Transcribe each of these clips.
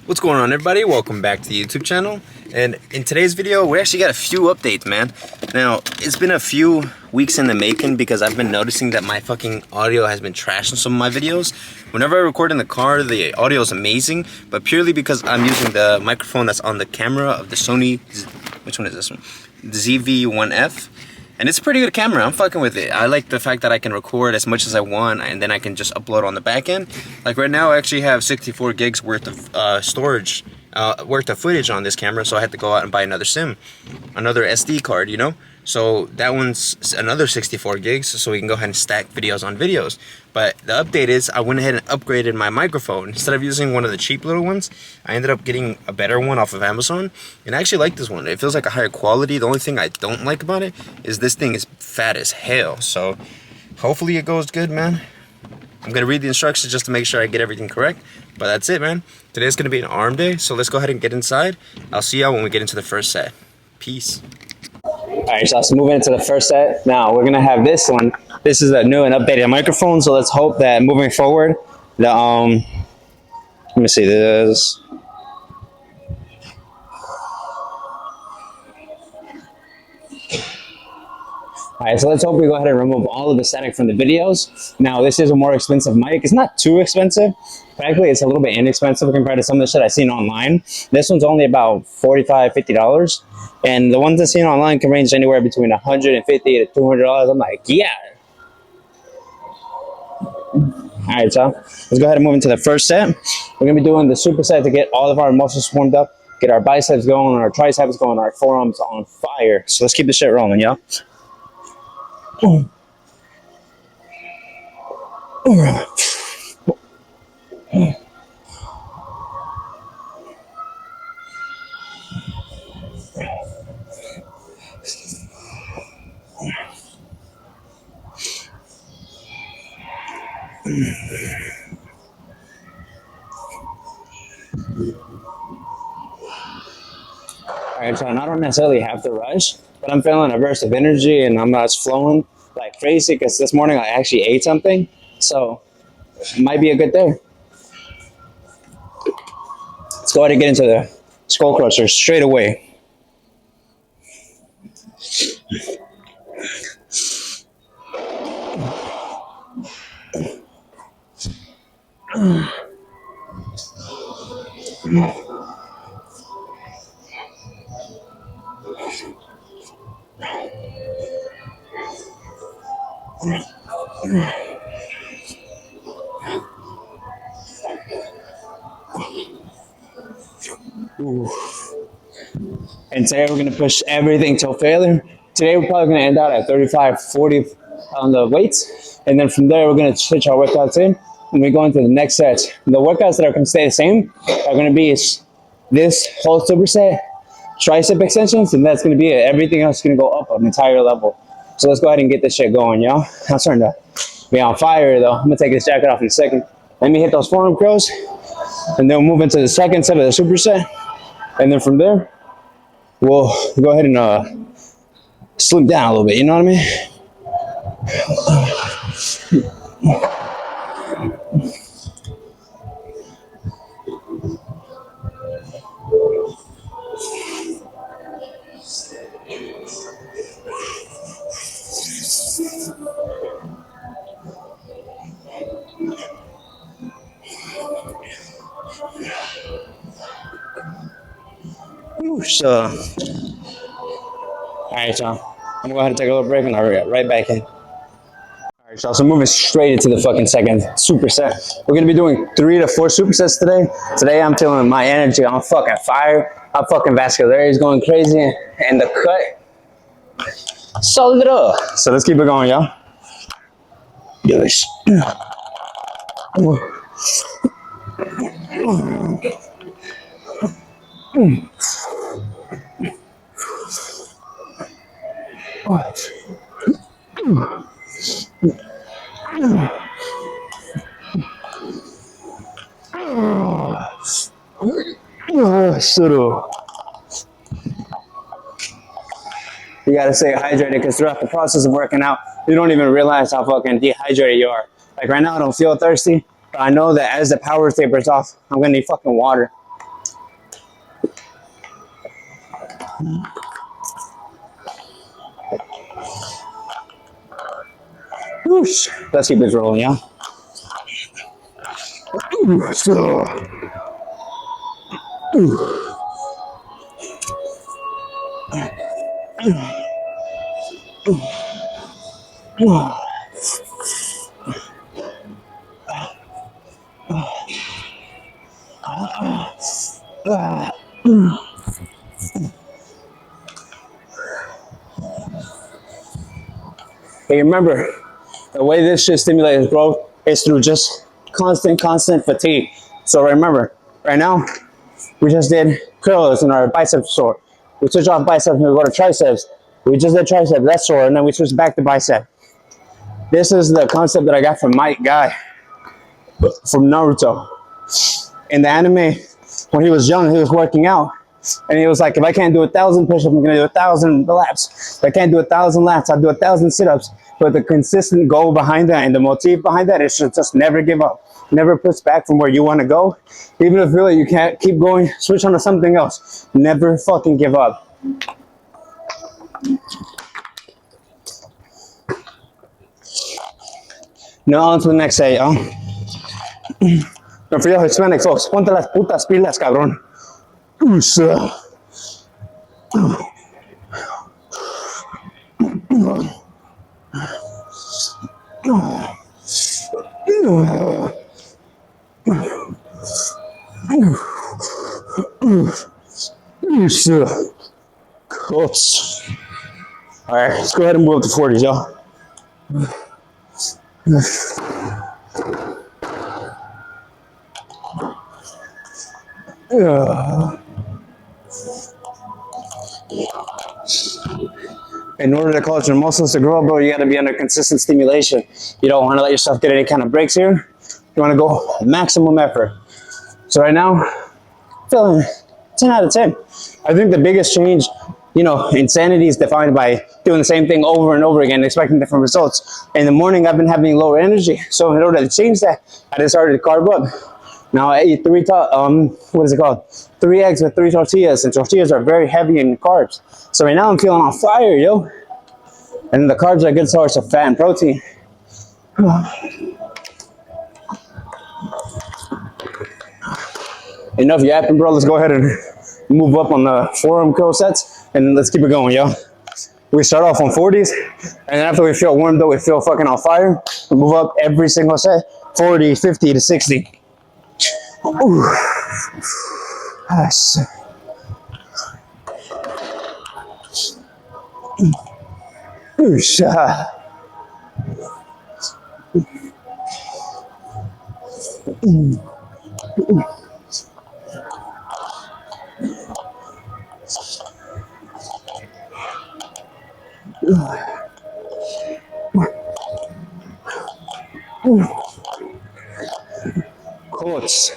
What's going on, everybody? Welcome back to the YouTube channel. And in today's video, we actually got a few updates, man. Now, it's been a few weeks in the making because I've been noticing that my fucking audio has been trashing some of my videos. Whenever I record in the car, the audio is amazing, but purely because I'm using the microphone that's on the camera of the Sony, which one is this one? The ZV-1F. And it's a pretty good camera. I'm fucking with it. I like the fact that I can record as much as I want and then I can just upload on the back end. Like right now, I actually have 64 gigs worth of storage, worth of footage on this camera, so I had to go out and buy another SIM, another SD card, you know? So that one's another 64 gigs, so we can go ahead and stack videos on videos. But the update is I went ahead and upgraded my microphone. Instead of using one of the cheap little ones, I ended up getting a better one off of Amazon. And I actually like this one. It feels like a higher quality. The only thing I don't like about it is this thing is fat as hell. So hopefully it goes good, man. I'm going to read the instructions just to make sure I get everything correct. But that's it, man. Today's going to be an arm day, so let's go ahead and get inside. I'll see y'all when we get into the first set. Peace. Alright, so let's move into the first set. Now we're gonna have this one. This is a new and updated microphone, so let's hope that moving forward, the let me see this. Alright, so let's hope we go ahead and remove all of the static from the videos. Now this is a more expensive mic. It's not too expensive. Practically, it's a little bit inexpensive compared to some of the shit I've seen online. This one's only about $45, $50. And the ones I've seen online can range anywhere between $150 to $200. I'm like, yeah. Alright, so let's go ahead and move into the first set. We're going to be doing the superset to get all of our muscles warmed up, get our biceps going, our triceps going, our forearms on fire. So let's keep this shit rolling, y'all. Alright, so I don't necessarily have to rush, but I'm feeling a burst of energy and I'm not flowing like crazy because this morning I actually ate something, so it might be a good day. Let's go ahead and get into the skull crusher straight away. Ooh. And today we're going to push everything till failure. Today we're probably going to end out at 35, 40 on the weights. And then from there we're going to switch our workouts in and we go into the next set. The workouts that are going to stay the same are going to be this whole superset, tricep extensions, and that's going to be it. Everything else is going to go up an entire level. So let's go ahead and get this shit going, y'all. I'm starting to be on fire though. I'm going to take this jacket off in a second. Let me hit those forearm curls and then we'll move into the second set of the superset. And then from there, we'll go ahead and slim down a little bit, you know what I mean? So, alright, y'all. I'm gonna go ahead and take a little break and I'll be right back in. Alright, y'all. So, moving straight into the fucking second superset. We're gonna be doing 3 to 4 supersets today. Today, I'm feeling my energy on fucking fire. My fucking vascularity is going crazy and the cut solid up. So, let's keep it going, y'all. Yes. You gotta stay hydrated because throughout the process of working out, you don't even realize how fucking dehydrated you are. Like right now, I don't feel thirsty, but I know that as the power tapers off, I'm gonna need fucking water. Whoosh. Let's keep this rolling, yeah? Hey, remember, the way this shit stimulates growth is through just constant fatigue. So remember, right now, we just did curls in our biceps sore. We switch off biceps and we go to triceps. We just did triceps, that's sore, and then we switch back to bicep. This is the concept that I got from Mike Guy from Naruto. In the anime, when he was young, he was working out. And he was like, if I can't do 1,000 push-ups, I'm gonna do 1,000 laps. If I can't do 1,000 laps, I'll do 1,000 sit-ups. But the consistent goal behind that and the motif behind that is to just never give up. Never push back from where you want to go. Even if really you can't keep going, switch on to something else. Never fucking give up. Now on to the next set, y'all. Don't forget Hispanic folks. Ponte las putas pilas, cabrón. Close. All right, let's go ahead and move up to 40s, y'all. In order to cause your muscles to grow, bro, you gotta be under consistent stimulation. You don't wanna let yourself get any kind of breaks here. You wanna go maximum effort. So right now, feeling 10 out of 10. I think the biggest change, insanity is defined by doing the same thing over and over again, expecting different results. In the morning, I've been having lower energy. So in order to change that, I just started to carb up. Now I eat 3 eggs with 3 tortillas, and tortillas are very heavy in carbs. So right now I'm feeling on fire, yo. And the carbs are a good source of fat and protein. Enough yapping, bro. Let's go ahead and move up on the forearm curl sets, and let's keep it going, yo. We start off on 40s, and then after we feel warmed up, we feel fucking on fire. We move up every single set, 40, 50 to 60. Ooh. Yes. Oosh. Coach.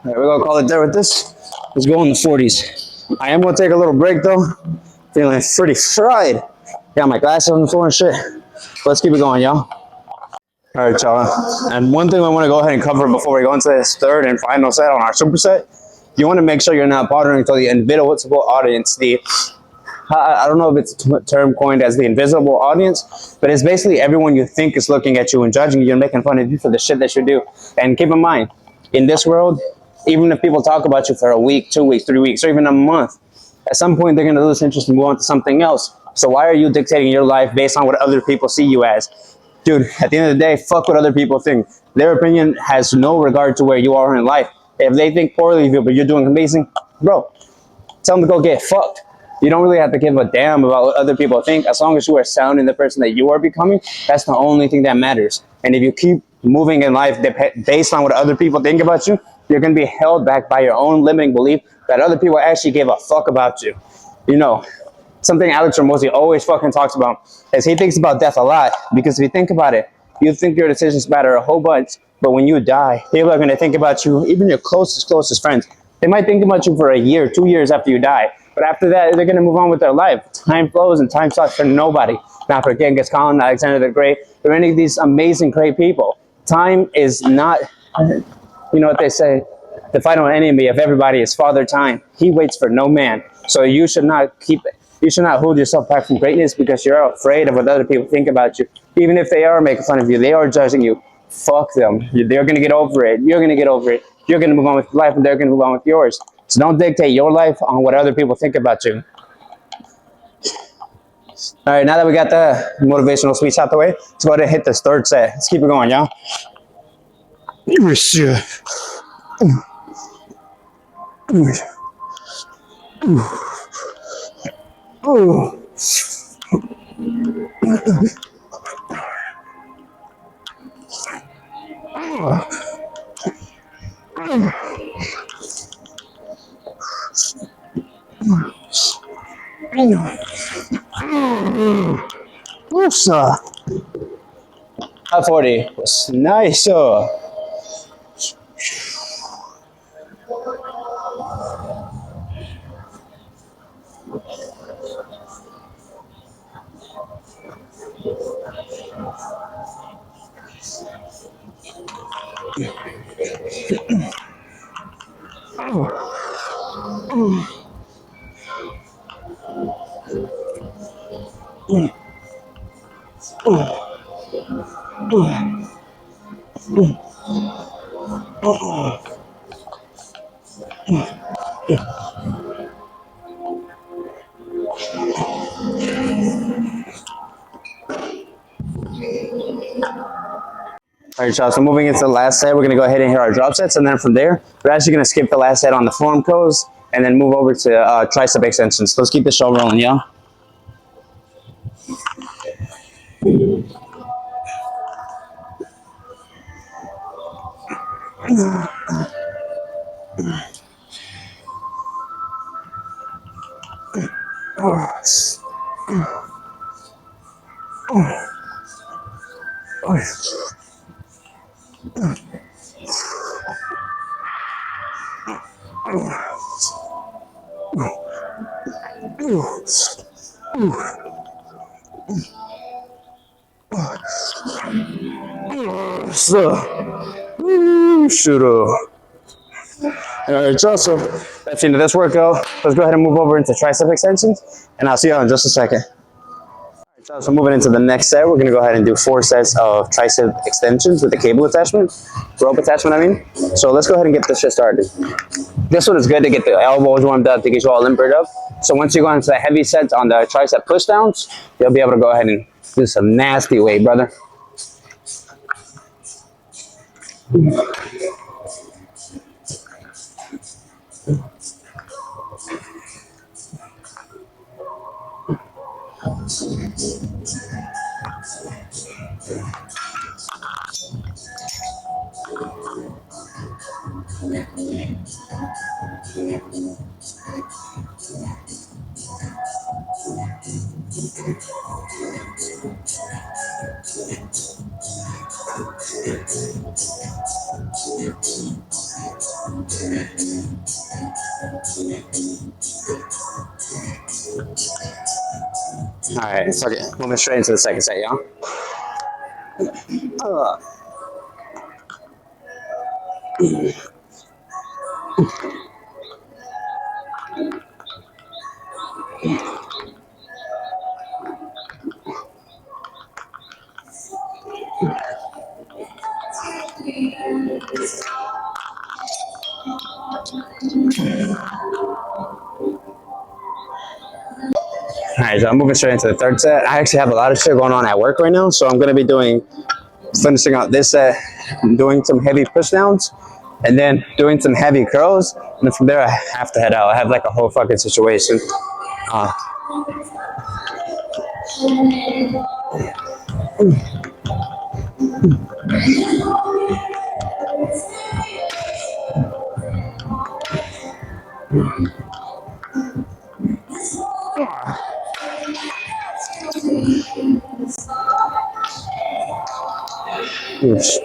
All right, we're gonna call it there with this. Let's go in the 40s. I am gonna take a little break though. Feeling pretty fried. Got my glasses on the floor and shit. Let's keep it going, y'all. All right, y'all. And one thing I want to go ahead and cover before we go into this third and final set on our superset, you want to make sure you're not bothering to the invisible audience. I don't know if it's a term coined as the invisible audience, but it's basically everyone you think is looking at you and judging you and making fun of you for the shit that you do. And keep in mind, in this world, even if people talk about you for a week, 2 weeks, 3 weeks, or even a month, at some point they're going to lose interest and move on to something else. So why are you dictating your life based on what other people see you as? Dude, at the end of the day, fuck what other people think. Their opinion has no regard to where you are in life. If they think poorly of you, but you're doing amazing, bro, tell them to go get fucked. You don't really have to give a damn about what other people think. As long as you are sound in the person that you are becoming, that's the only thing that matters. And if you keep moving in life based on what other people think about you, you're going to be held back by your own limiting belief that other people actually give a fuck about you. Something Alex Ramosi always fucking talks about is he thinks about death a lot, because if you think about it, you think your decisions matter a whole bunch, but when you die, people are going to think about you, even your closest friends. They might think about you for a year, 2 years after you die, but after that, they're going to move on with their life. Time flows and time stops for nobody. Not for Genghis Khan, Alexander the Great, or any of these amazing, great people. Time is not, you know what they say, The final enemy of everybody is Father Time. He waits for no man. So you should not hold yourself back from greatness because you're afraid of what other people think about you. Even if they are making fun of you, they are judging you. Fuck them. They're gonna get over it. You're gonna get over it. You're gonna move on with life, and they're gonna move on with yours. So don't dictate your life on what other people think about you. All right, now that we got the motivational speech out the way, let's go ahead and hit this third set. Let's keep it going, y'all. Top 40 was nice. All right, y'all, so moving into the last set, we're going to go ahead and hit our drop sets, and then from there, we're actually going to skip the last set on the forearm curls, and then move over to tricep extensions. So let's keep the show rolling, y'all. Alright, so that's the end of this workout. Let's go ahead and move over into tricep extensions, and I'll see y'all in just a second. Alright, so moving into the next set, we're going to go ahead and do 4 sets of tricep extensions with the cable attachment, rope attachment, I mean. So let's go ahead and get this shit started. This one is good to get the elbows warmed up, to get you all limbered up. So once you go into the heavy sets on the tricep push downs, you'll be able to go ahead and do some nasty weight, brother. Alright, fuck it. Moving straight into the second set, y'all. Alright, so I'm moving straight into the third set. I actually have a lot of shit going on at work right now, so I'm going to be finishing out this set, doing some heavy push downs, and then doing some heavy curls, and then from there I have to head out. I have like a whole fucking situation. Oops.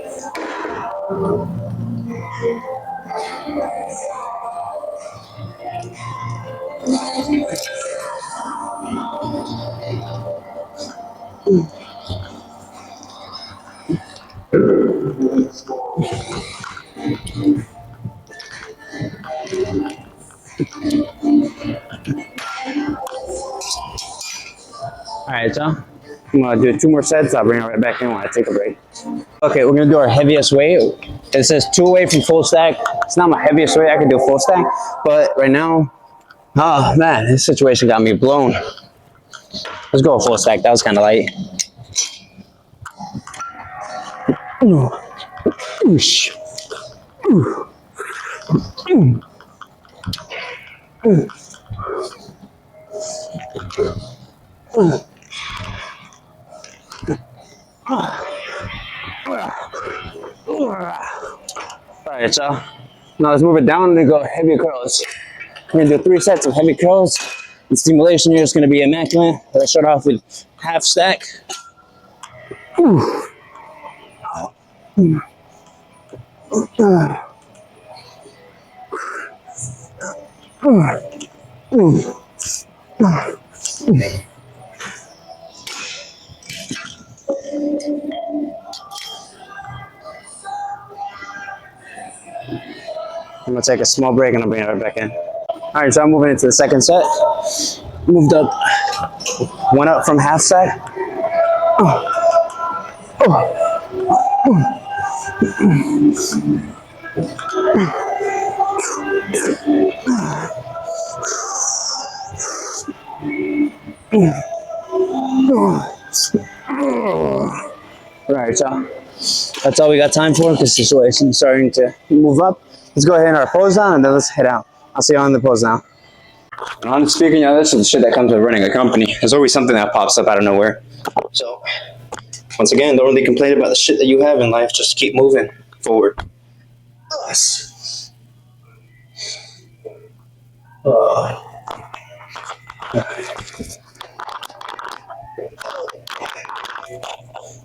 All right, so I'm gonna do 2 more sets. I'll bring it right back in when I take a break. Okay, we're gonna do our heaviest weight. It says 2 away from full stack. It's not my heaviest weight. I can do full stack, but right now, oh man, this situation got me blown. Let's go full stack. That was kind of light. Oosh. Alright, so now let's move it down and go heavy curls. We're gonna do 3 sets of heavy curls. The stimulation here is gonna be immaculate. Let's start off with half stack. I'm gonna take a small break and I'll bring it right back in. All right, so I'm moving into the second set. Moved up, 1 up from half stack. All right, so that's all we got time for because the situation is starting to move up. Let's go ahead and our pose down and then let's head out. I'll see you on the pose now. And honestly speaking, yeah, this is the shit that comes with running a company. There's always something that pops up out of nowhere. So, once again, don't really complain about the shit that you have in life. Just keep moving forward.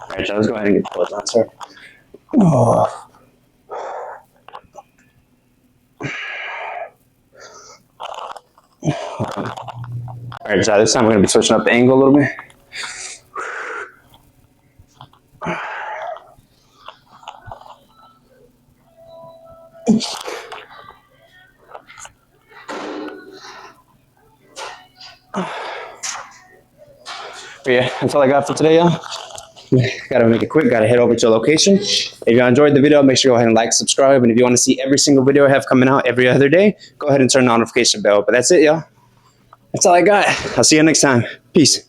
Alright, so let's go ahead and get the pose on, sir. Alright, so this time we're going to be switching up the angle a little bit. But yeah, that's all I got for today, y'all. Gotta make it quick, gotta head over to a location. If you enjoyed the video, make sure you go ahead and like, subscribe, and if you want to see every single video I have coming out every other day, go ahead and turn the notification bell. But that's it, y'all. That's all I got. I'll see you next time. Peace.